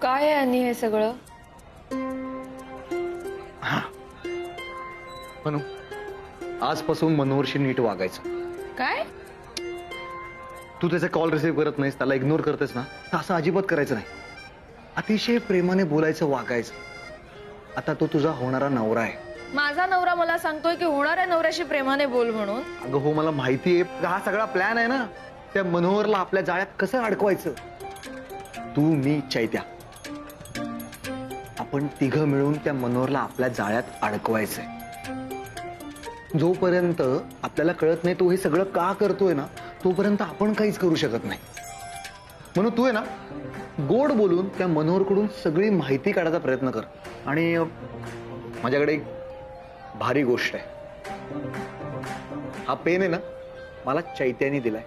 काय आहे आणि हे सगळं? म्हणू आजपासून मनोहरशी नीट वागायचं. काय? तू त्याचे कॉल रिसीव्ह करत नाहीस, त्याला इग्नोर करतेस ना, तर असं अजिबात करायचं नाही. अतिशय प्रेमाने बोलायचं, वागायचं. आता तो तुझा होणारा नवरा आहे. माझा नवरा मला सांगतोय की होणाऱ्या नवऱ्याशी प्रेमाने बोल म्हणून. अगं हो, मला माहिती आहे. हा सगळा प्लॅन आहे ना, त्या मनोहरला आपल्या जाळ्यात कसं अडकवायचं. तू, मी, चैत्या, आपण तिघं मिळून त्या मनोहरला आपल्या जाळ्यात अडकवायचंय. जोपर्यंत आपल्याला कळत नाही तो हे सगळं का करतोय ना, तोपर्यंत आपण काहीच करू शकत नाही. म्हणून तू आहे ना, गोड बोलून त्या मनोहरकडून सगळी माहिती काढायचा प्रयत्न कर. आणि माझ्याकडे एक भारी गोष्ट आहे. हा पेन आहे ना, मला चैत्याने दिलाय.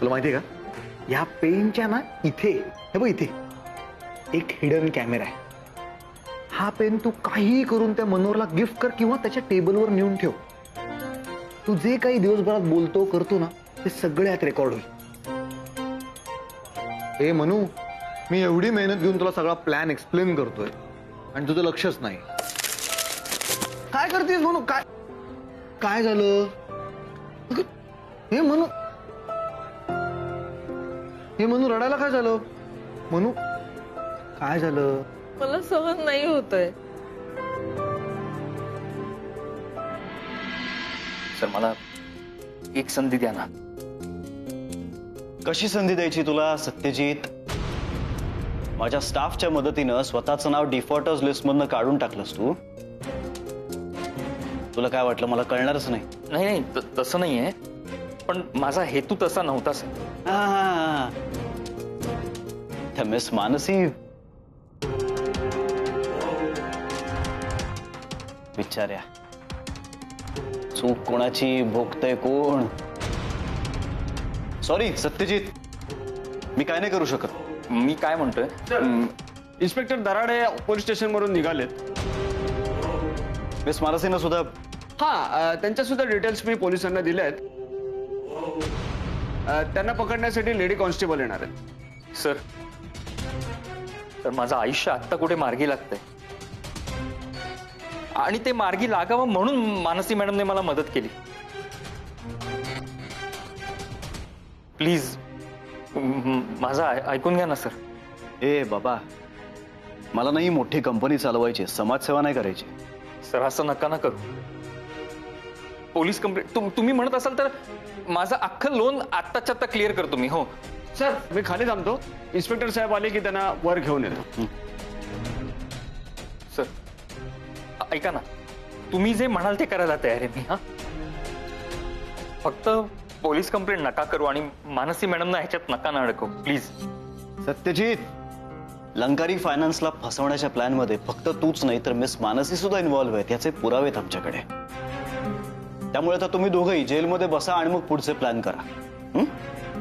तुला माहितीये का, या पेनच्या ना इथे, हे बघ इथे एक हिडन कॅमेरा आहे. हा पेन तू काहीही करून त्या मनोहरला गिफ्ट कर किंवा त्याच्या टेबलवर नेऊन ठेव. तू जे काही दिवसभरात बोलतो करतो ना, ते सगळे यात रेकॉर्ड होईल. हे मनू, मी एवढी मेहनत घेऊन तुला सगळा प्लॅन एक्सप्लेन करतोय आणि तुझं लक्षच नाही. काय करतेस मनू? काय काय झालं? हे मनू, हे मनू, रडायला काय झालं? मनू काय झालं? मला सहन नाही होतंय. सर मला एक संधी द्या ना. कशी संधी द्यायची तुला सत्यजित? माझ्या स्टाफच्या मदतीनं स्वतःचं नाव डिफॉल्टर्स लिस्ट मधनं काढून टाकलंस तू. तुला काय वाटलं मला कळणारच नाही? नाही नाही तसं नाहीये, पण माझा हेतू तसा नव्हता सर. त्या मिस मानसी विचार्या, चूक कोणाची, भोगतय कोण? सॉरी सत्यजित, मी काय नाही करू शकत. मी काय म्हणतोय, इन्स्पेक्टर दराडे पोलीस स्टेशन वरून निघालेत. मिस मानसीनं सुद्धा? हा, त्यांच्या सुद्धा डिटेल्स मी पोलिसांना दिले आहेत. त्यांना पकडण्यासाठी लेडी कॉन्स्टेबल येणार आहेत. सर तर माझं आयुष्य आत्ता कुठे मार्गी लागतंय आणि ते मार्गी लागावं म्हणून मानसी मॅडमने मला मदत केली. प्लीज माझं ऐकून घ्या ना सर. ए बाबा, मला नाही मोठी कंपनी चालवायची, समाजसेवा नाही करायची. सर असं नका ना करू. पोलीस कंप्लेंट तुम्ही म्हणत असाल तर माझं अख्खं लोन आत्ताच्या आत्ता क्लिअर करतो मी. हो सर, मी खाली थांबतो. इन्स्पेक्टर साहेब आले की त्यांना वर घेऊन येतो. सर ऐका ना, तुम्ही जे म्हणाल ते करायला तयार आहे मी. हा फक्त पोलीस कंप्लेंट नका करू आणि मानसी मॅडमना ह्याच्यात नका ना अडकव प्लीज. सत्यजित, लंकारी फायनान्सला फसवण्याच्या प्लॅन मध्ये फक्त तूच नाही तर मिस मानसी सुद्धा इन्व्हॉल्व्ह आहेत, याचे पुरावे आहेत आमच्याकडे. त्यामुळे आता तुम्ही दोघंही जेलमध्ये बसा आणि मग पुढचे प्लॅन करा.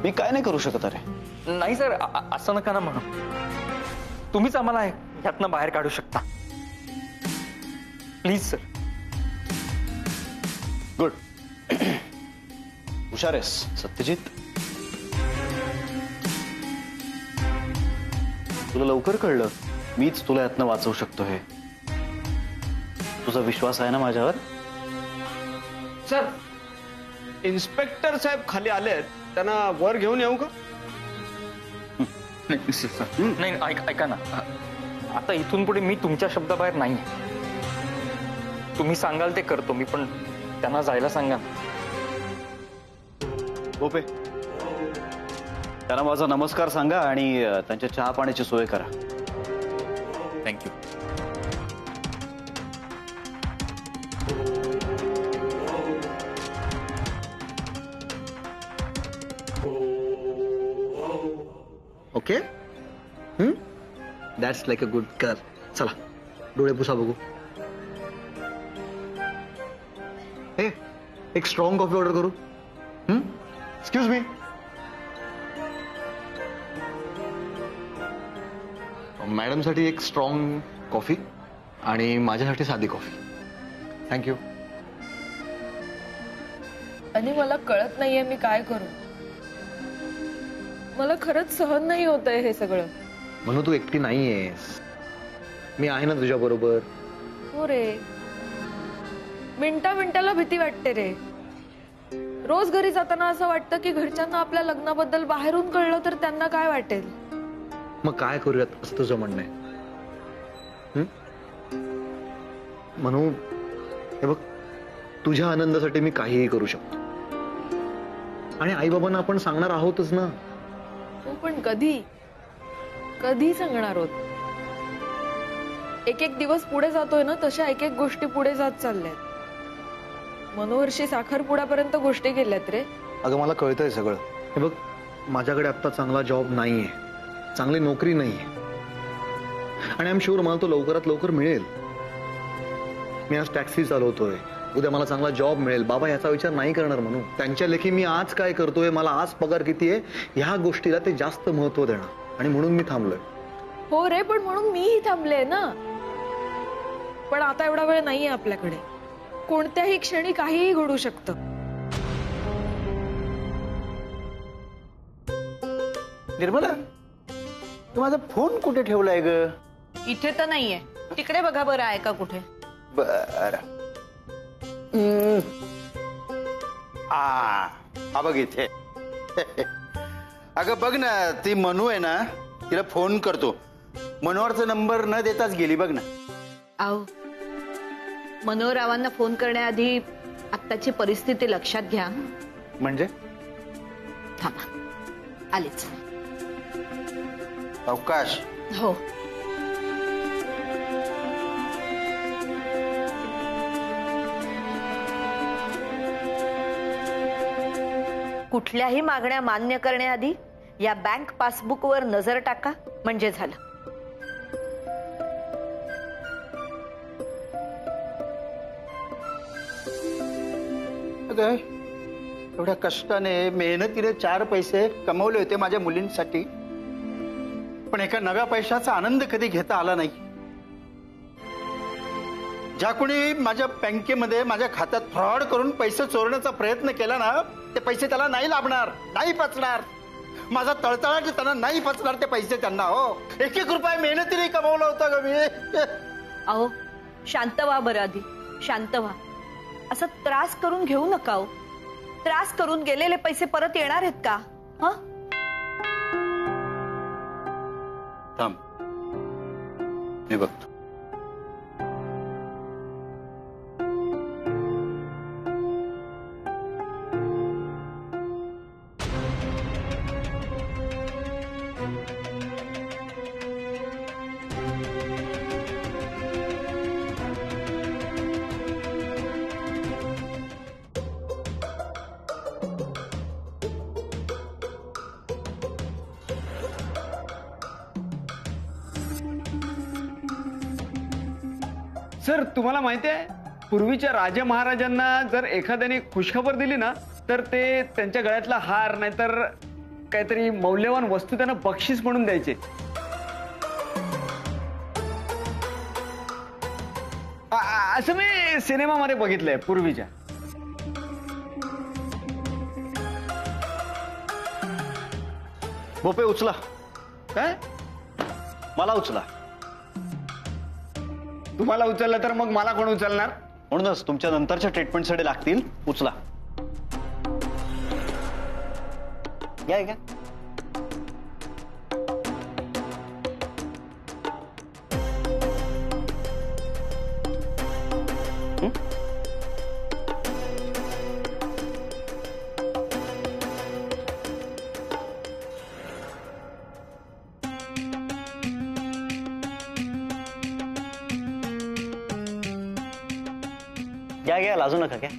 मी काय नाही करू शकत. अरे नाही सर, असं नका ना म्हणू. तुम्हीच आम्हाला ह्यातनं बाहेर काढू शकता. Please sir. गुड. हुशार आहेस सत्यजित. तुला लवकर कळलं मीच तुला यातनं वाचवू शकतो हे. तुझा विश्वास आहे ना माझ्यावर? सर, इन्स्पेक्टर साहेब खाली आलेत, त्यांना वर घेऊन येऊ का? नाही ऐका ना, आता इथून पुढे मी तुमच्या शब्दाबाहेर नाही. तुम्ही सांगाल ते करतो मी, पण त्यांना जायला सांगा. गोपे, त्यांना माझा नमस्कार सांगा आणि त्यांच्या चहा पाण्याची सोय करा. Thank you. Okay, that's like a good girl. चला डोळे पुसा बघू. हे एक स्ट्रॉंग कॉफी ऑर्डर करू. Excuse me. मॅडमसाठी एक स्ट्रॉंग कॉफी आणि माझ्यासाठी साधी कॉफी. थँक्यू. आणि मला कळत नाहीये मी काय करू. मला खरंच सहन नाही होतंय हे सगळं. म्हणून तू एकटी नाहीयेस, मी आहे ना तुझ्या बरोबर. हो रे, मिनिटा मिनिटाला भीती वाटते रे. रोज घरी जाताना असं वाटतं की घरच्यांना आपल्या लग्नाबद्दल बाहेरून कळलं तर त्यांना काय वाटेल. मग काय करूयात असं तुझं म्हणणं आहे? म्हणून हे बघ, तुझ्या आनंदासाठी मी काहीही करू शकतो. आणि आई बाबांना आपण सांगणार आहोतच ना. हो, पण कधी कधी सांगणार आहोत? एक एक दिवस पुढे जातोय ना, तशा एक एक गोष्टी पुढे जात चालल्यात. मनोहरशी साखरपुड्यापर्यंत गोष्टी गेल्यात रे. अगं मला कळतंय सगळं. हे बघ, माझ्याकडे आता चांगला जॉब नाहीये, चांगली नोकरी नाहीये, आणि आय एम शुअर मला तो लवकरात लवकर मिळेल. मी आज टॅक्सी चालवतोय, उद्या मला चांगला जॉब मिळेल. बाबा याचा विचार नाही करणार म्हणून. त्यांच्या लेखी मी आज काय करतोय, मला आज पगार किती आहे, ह्या गोष्टीला ते जास्त महत्व देणार, आणि म्हणून मी थांबलोय. हो रे, पण म्हणून मीही थांबले ना. पण आता एवढा वेळ नाहीये आपल्याकडे. कोणत्याही क्षणी काहीही घडू शकतं. निर्मला, तू माझा फोन कुठे ठेवलाय ग? इथे तर नाहीये, तिकडे बघा बरं आहे का कुठे. बर, हा बघ इथे. अगं बघ ना, ती मनू आहे ना, तिला फोन करतो. मनोहरचा नंबर न देताच गेली बघ ना. आहो, मनोहररावांना फोन करण्याआधी आत्ताची परिस्थिती लक्षात घ्या. म्हणजे थांबा, आलेच. अवकाश. हो, कुठल्याही मागण्या मान्य करण्याआधी या बँक पासबुकवर नजर टाका, म्हणजे झालं. अगं, एवढ्या कष्टाने मेहनतीने 4 पैसे कमवले होते माझ्या मुलींसाठी, पण एका नव्या पैशाचा आनंद कधी घेता आला नाही. ज्या कोणी माझ्या बँकेमध्ये माझ्या खात्यात फ्रॉड करून पैसे चोरण्याचा प्रयत्न केला ना, ते पैसे त्याला नाही लाभणार, नाही पचणार. माझा तळतळाट त्यांना नाही पचणार ते पैसे त्यांना. हो, 1-1 रुपया मेहनतीने कमवला होता ग मी. अहो, शांत व्हा बरं, आधी शांत व्हा. असं त्रास करून घेऊ नका हो. त्रास करून गेलेले पैसे परत येणार आहेत का? हा, थांब, मी बघतो. सर, तुम्हाला माहिती आहे, पूर्वीच्या राजे महाराजांना जर एखाद्याने खुशखबर दिली ना, तर ते त्यांच्या गळ्यातला हार नाहीतर काहीतरी मौल्यवान वस्तू त्यांना बक्षीस म्हणून द्यायचे. असं मी सिनेमामध्ये बघितलंय पूर्वीच्या. भोपे उचला. काय? मला उचला. तुम्हाला उचललं तर मग मला कोण उचलणार? म्हणूनच तुमच्या नंतरच्या ट्रीटमेंटसाठी लागतील. उचला. घ्या घ्या. घ्या घ्या, लाजू नका. घ्या.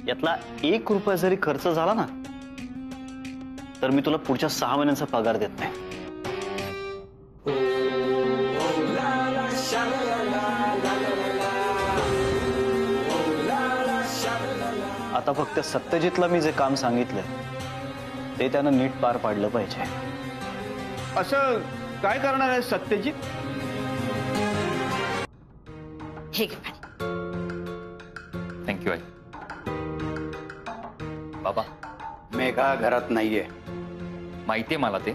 यातला 1 रुपया जरी खर्च झाला ना, तर मी तुला पुढच्या 6 महिन्यांचा पगार देत नाही. आता फक्त सत्यजितला मी जे काम सांगितलंय ते त्यानं नीट पार पाडलं पाहिजे. असं काय करणार आहे सत्यजित? हे घे पाणी. थँक्यू आई. बाबा मेघा घरात नाहीये. माहितीये मला ते.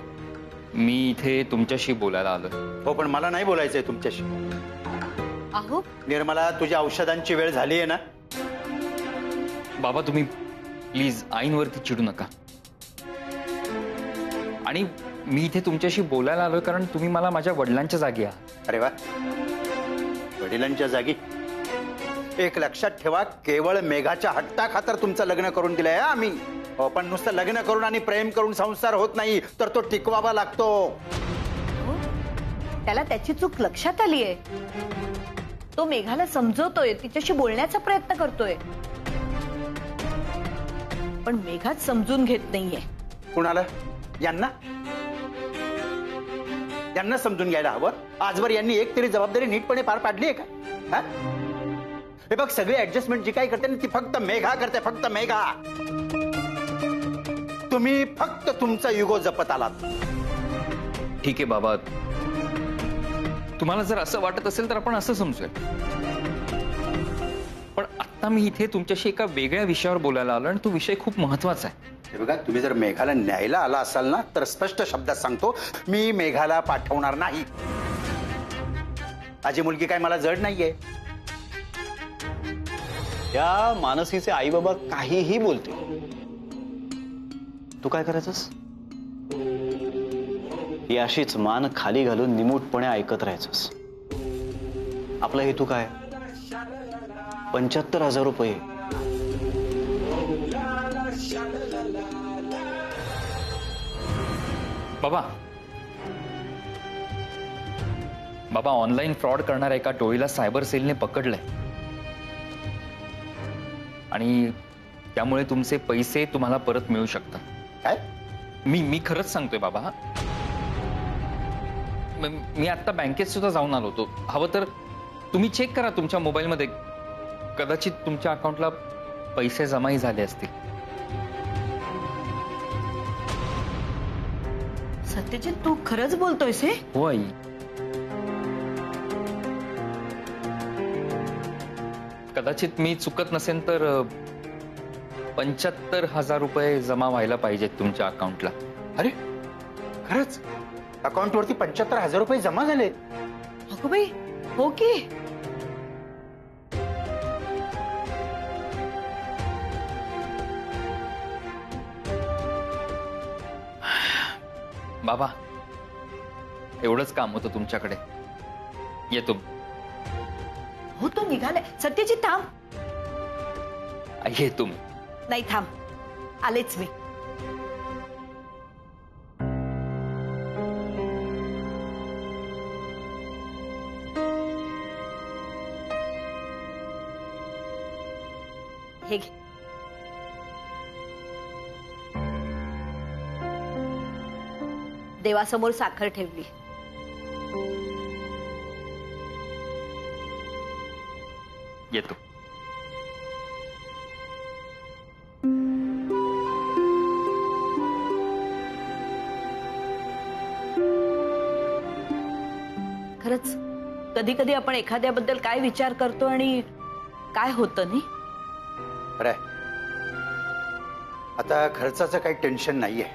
मी इथे तुमच्याशी बोलायला आलोय. हो, पण मला नाही बोलायचंय तुमच्याशी. अहो निर्मला, तुझ्या औषधांची वेळ झाली आहे ना. बाबा तुम्ही प्लीज आईंवरती चिडू नका. आणि मी इथे तुमच्याशी बोलायला आलोय कारण तुम्ही मला माझ्या वडिलांच्या जागी आहात. अरे वा, वडिलांच्या जागी. एक लक्षात ठेवा, केवळ मेघाच्या हट्टा खातर तुमचं लग्न करून दिलंय आम्ही. हो, पण नुसतं लग्न करून आणि प्रेम करून संसार होत नाही, तर तो टिकवावा लागतो. त्याला त्याची चूक लक्षात आली आहे. तो मेघाला समजवतोय, तिच्याशी बोलण्याचा प्रयत्न करतोय, पण मेघाच समजून घेत नाहीये. कुणाला? यांना यांना समजून घ्यायला हवं. आजवर यांनी एक तरी जबाबदारी नीटपणे पार पाडली आहे का? हा? हे बघ, सगळी ऍडजस्टमेंट जी काही करते ना, ती फक्त मेघा करते, फक्त मेघा. तुम्ही फक्त तुमचा युगो जपत आलात. ठीक आहे बाबा, तुम्हाला जर असं वाटत असेल तर आपण असं समजूया. पण आता मी इथे तुमच्याशी एका वेगळ्या विषयावर बोलायला आलो आणि तो विषय खूप महत्वाचा आहे. हे बघा, तुम्ही जर मेघाला न्यायला आला असाल ना, तर स्पष्ट शब्दात सांगतो, मी मेघाला पाठवणार नाही. माझी मुलगी काय मला जड नाहीये. या मानसीचे आई बाबा काहीही बोलते, तू काय करायचंस? ही अशीच मान खाली घालून निमूटपणे ऐकत राहायचंस. आपला हेतू काय? 75,000 रुपये. बाबा बाबा ऑनलाईन फ्रॉड करणाऱ्या एका टोळीला सायबर सेलने पकडलंय आणि त्यामुळे तुमचे पैसे तुम्हाला परत मिळू शकतात. काय? मी खरंच सांगतोय बाबा. मी आता बँकेत सुद्धा जाऊन आलो होतो. हवं तर तुम्ही चेक करा तुमच्या मोबाईलमध्ये, कदाचित तुमच्या अकाउंटला पैसे जमाही झाले असतील. सत्यजित, तू खरंच बोलतोयस हे? हो आई. कदाचित मी चुकत नसेन तर 75,000 रुपये जमा व्हायला पाहिजेत तुमच्या अकाउंटला. अरे खरंच अकाउंटवरती 75,000 रुपये जमा झाले? अगो बाई, हो की? बाबा एवढंच काम होतं तुमच्याकडे. येतो. हो, तो निघालाय. सत्यजित थांब. येतो मी. नाही थांब, आलेच मी. हे घे. देवासमोर साखर ठेवली. येतो. खरंच कधी कधी आपण एखाद्याबद्दल काय विचार करतो आणि काय होतं नाही. खरंय. आता खर्चाचं काही टेन्शन नाहीये.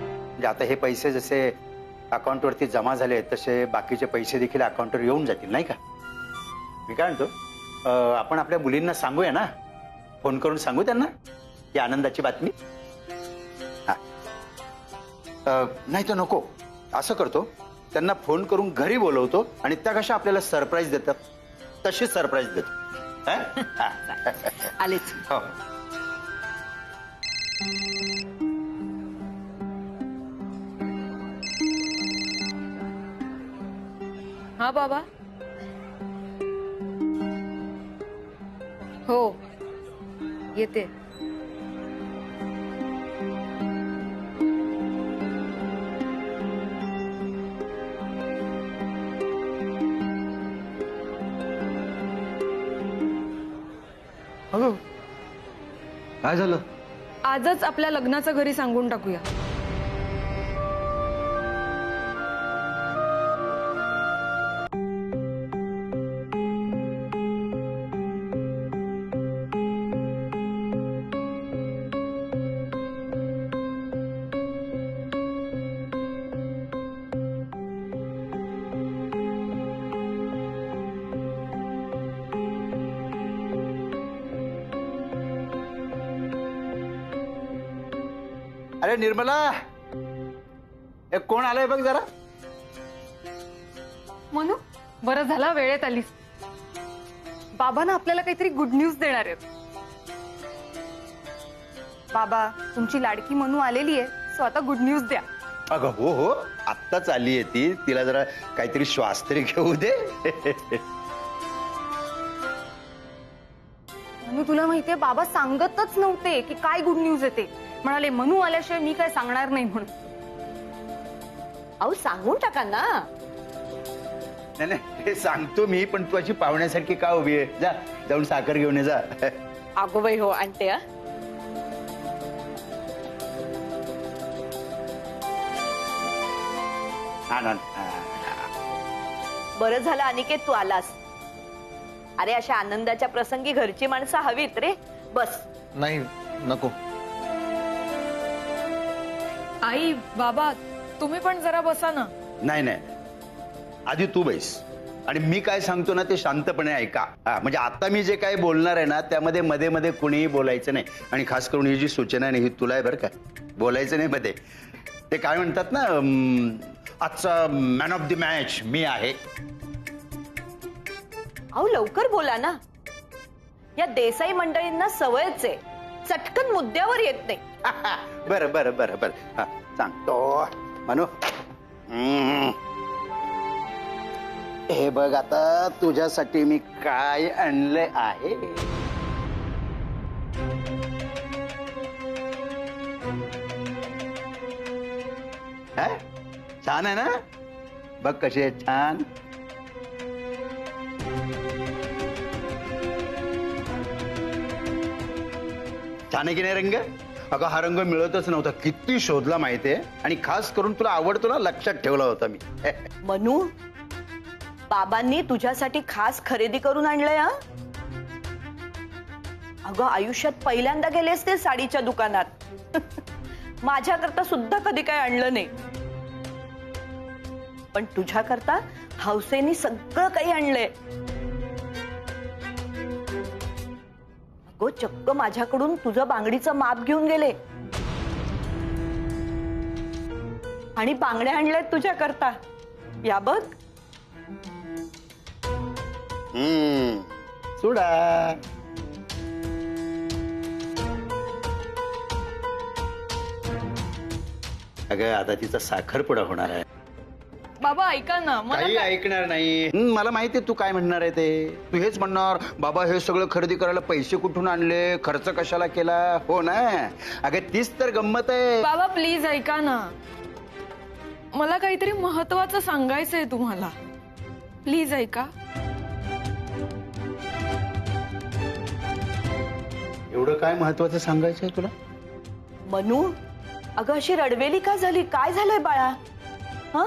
म्हणजे आता हे पैसे जसे अकाउंटवरती जमा झाले तसे बाकीचे पैसे देखील अकाउंटवर येऊन जातील, नाही का? मी काय म्हणतो, आपण आपल्या मुलींना सांगूया ना, फोन करून सांगू त्यांना ही आनंदाची बातमी. हा, नाही तर नको. असं करतो, त्यांना फोन करून घरी बोलवतो आणि त्या कशा आपल्याला सरप्राईज देतात तशी सरप्राईज देतो. हा? आलेच. हो. हा बाबा. हो येते. अगं काय झालं? आजच आपल्या लग्नाचं घरी सांगून टाकूया. अरे निर्मला, हे कोण आलंय बघ जरा. म्हणू बरं झालं वेळेत आलीस. बाबा ना आपल्याला काहीतरी गुड न्यूज देणार आहेत. बाबा, तुमची लाडकी मनू आलेली आहे, सो आता गुड न्यूज द्या. अगं हो हो, आत्ताच आली आहे ती. तिला जरा काहीतरी श्वास तरी घेऊ दे. मनू, तुला माहितीये बाबा सांगतच नव्हते की काय गुड न्यूज येते. म्हणाले मनू आल्याशिवाय मी काय सांगणार नाही म्हणून. अहो सांगून टाका ना. नाही नाही, हे सांगतो मी, पण तू अशी पाहुण्यासारखी का उभी आहे? जा, जाऊन साखर घेऊन ये जा. अगोबाई हो आणते. आण. बरं झालं अनिकेत तू आलास. अरे अशा आनंदाच्या प्रसंगी घरची माणसं हवीत रे. बस. नाही, नको. आई बाबा तुम्ही पण जरा बसा ना. नाही नाही, आधी तू बैस आणि मी काय सांगतो ना ते शांतपणे ऐका. म्हणजे आता मी जे काय बोलणार आहे ना त्यामध्ये मध्ये मध्ये कुणीही बोलायचं नाही. आणि खास करून ही जी सूचना आहे ही तुला आहे बरं का, बोलायचं नाही मध्ये. ते काय म्हणतात ना, आजचा मॅन ऑफ द मॅच मी आहे. अहो लवकर बोला ना. या देसाई मंडळींना सवयच आहे, चटकन मुद्द्यावर येत नाही. बरं बरं बरं बरं, हा सांगतो म्हणू. हे बघ आता तुझ्यासाठी मी काय आणले आहे. हा? छान आहे ना? बघ कशी आहे, छान. छान आहे की नाही रंग? अगं हा रंग मिळतच नव्हता, किती शोधला माहितीये. आणि खास करून तुला आवडतो ना, लक्षात ठेवला होता मी. मनू, बाबांनी तुझ्यासाठी खास खरेदी करून आणलंय. हा अगं आयुष्यात पहिल्यांदा गेले असते साडीच्या दुकानात. माझ्याकरता सुद्धा कधी काय आणलं नाही, पण तुझ्याकरता हौसेनी सगळं काही आणलंय. अगं चक्क माझ्याकडून तुझं बांगडीचं माप घेऊन गेले आणि बांगड्या आणल्यात तुझ्याकरता. या बघ. सोडा. अगं आता तिचा साखरपुडा होणार आहे. बाबा ऐका ना, मला काही ऐकणार नाही. मला माहिती आहे तू काय म्हणणार आहे ते. तू हेच म्हणणार, बाबा हे सगळं खरेदी करायला पैसे कुठून आणले, खर्च कशाला केला. हो ना, अगं तीच तर गंमत आहे. बाबा प्लीज ऐका ना, मला काहीतरी महत्वाचं सांगायचंय तुम्हाला. प्लीज ऐका. एवढं काय महत्वाचं सांगायचंय तुला? मनू, अगं अशी रडवेली का झाली? काय झालंय बाळा? हा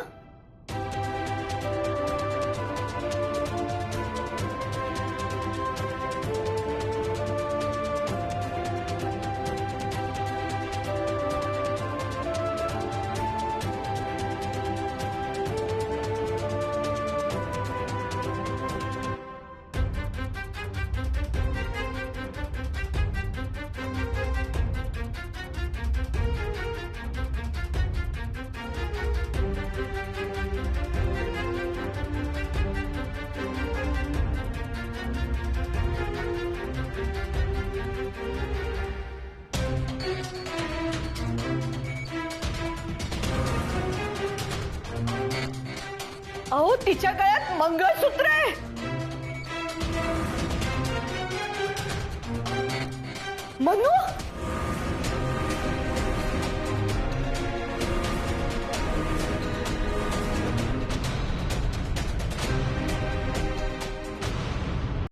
अहो तिच्या गळ्यात मंगळसूत्र आहे. मनू